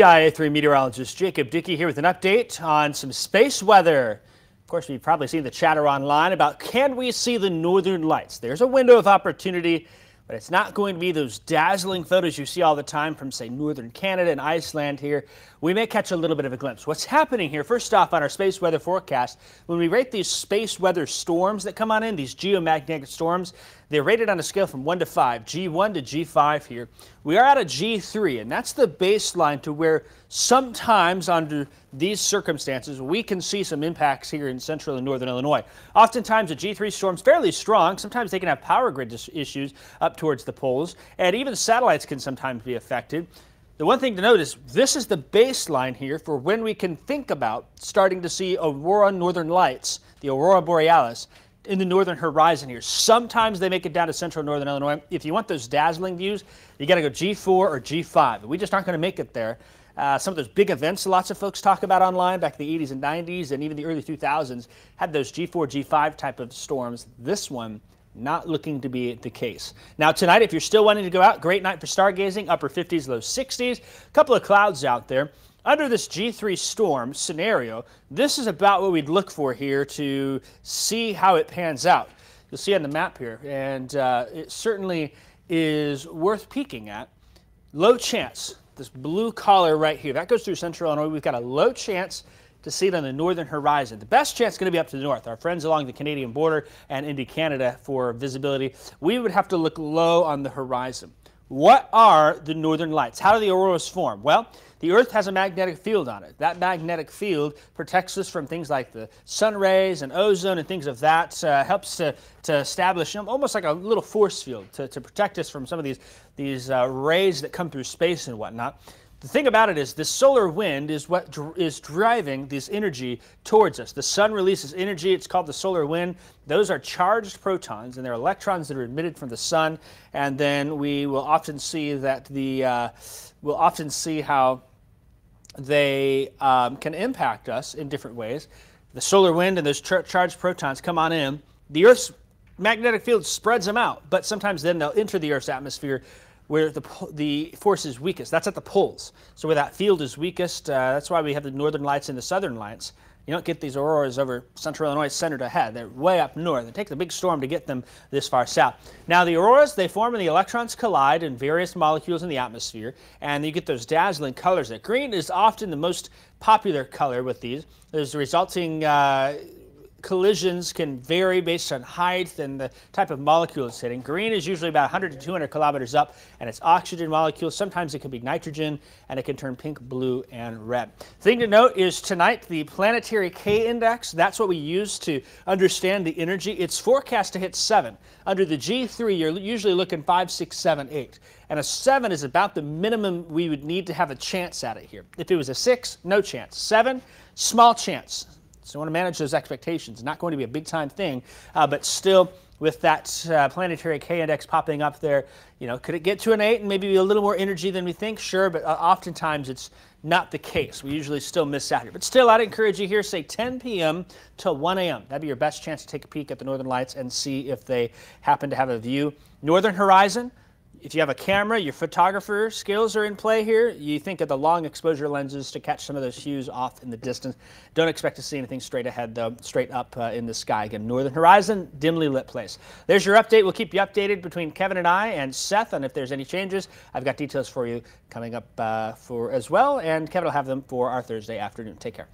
IA3 meteorologist Jacob Dickey here with an update on some space weather. Of course, you've probably seen the chatter online about can we see the northern lights? There's a window of opportunity, but it's not going to be those dazzling photos you see all the time from, say, northern Canada and Iceland here. We may catch a little bit of a glimpse. What's happening here, first off, on our space weather forecast, when we rate these space weather storms that come on in, these geomagnetic storms, they're rated on a scale from 1 to 5, G1 to G5 here. We are at a G3, and that's the baseline to where sometimes under these circumstances, we can see some impacts here in central and northern Illinois. Oftentimes, a G3 storm's fairly strong. Sometimes they can have power grid issues up towards the poles, and even satellites can sometimes be affected. The one thing to note is this is the baseline here for when we can think about starting to see aurora northern lights, the aurora borealis, in the northern horizon here. Sometimes they make it down to central northern Illinois. If you want those dazzling views, you got to go G4 or G5. We just aren't going to make it there. Some of those big events lots of folks talk about online back in the 80s and 90s and even the early 2000s had those G4, G5 type of storms. This one not looking to be the case. Now tonight, if you're still wanting to go out, great night for stargazing, upper 50s, low 60s. A couple of clouds out there. Under this G3 storm scenario, this is about what we'd look for here to see how it pans out. You'll see on the map here, and it certainly is worth peeking at. Low chance, this blue collar right here, that goes through central Illinois. We've got a low chance to see it on the northern horizon. The best chance is going to be up to the north. Our friends along the Canadian border and into Canada for visibility, we would have to look low on the horizon. What are the northern lights? How do the auroras form? Well, the Earth has a magnetic field on it. That magnetic field protects us from things like the sun rays and ozone and things of that. Helps to establish almost like a little force field to protect us from some of these rays that come through space and whatnot. The thing about it is the solar wind is what is driving this energy towards us. The sun releases energy. It's called the solar wind. Those are charged protons, and they're electrons that are emitted from the sun. And then we will often see that we'll often see how they can impact us in different ways. The solar wind and those charged protons come on in. The Earth's magnetic field spreads them out, but sometimes then they'll enter the Earth's atmosphere where the force is weakest. That's at the poles. So where that field is weakest, that's why we have the northern lights and the southern lights. You don't get these auroras over central Illinois centered ahead. They're way up north. It takes a big storm to get them this far south. Now the auroras, they form when the electrons collide in various molecules in the atmosphere, and you get those dazzling colors. That green is often the most popular color with these. There's the resulting collisions can vary based on height and the type of molecule it's hitting. Green is usually about 100 to 200 kilometers up, and it's oxygen molecules. Sometimes it can be nitrogen, and it can turn pink, blue, and red. Thing to note is tonight, the Planetary K Index, that's what we use to understand the energy. It's forecast to hit 7. Under the G3, you're usually looking 5, 6, 7, 8. And a 7 is about the minimum we would need to have a chance at it here. If it was a 6, no chance. 7, small chance. So I want to manage those expectations. Not going to be a big-time thing, but still with that Planetary K Index popping up there, you know, could it get to an 8 and maybe a little more energy than we think? Sure, but oftentimes it's not the case. We usually still miss out here. But still, I'd encourage you here, say 10 p.m. till 1 a.m. That'd be your best chance to take a peek at the northern lights and see if they happen to have a view. Northern horizon. If you have a camera, your photographer skills are in play here. You think of the long exposure lenses to catch some of those hues off in the distance. Don't expect to see anything straight ahead, though, straight up in the sky. Again, northern horizon, dimly lit place. There's your update. We'll keep you updated between Kevin and I and Seth, and if there's any changes, I've got details for you coming up as well, and Kevin will have them for our Thursday afternoon. Take care.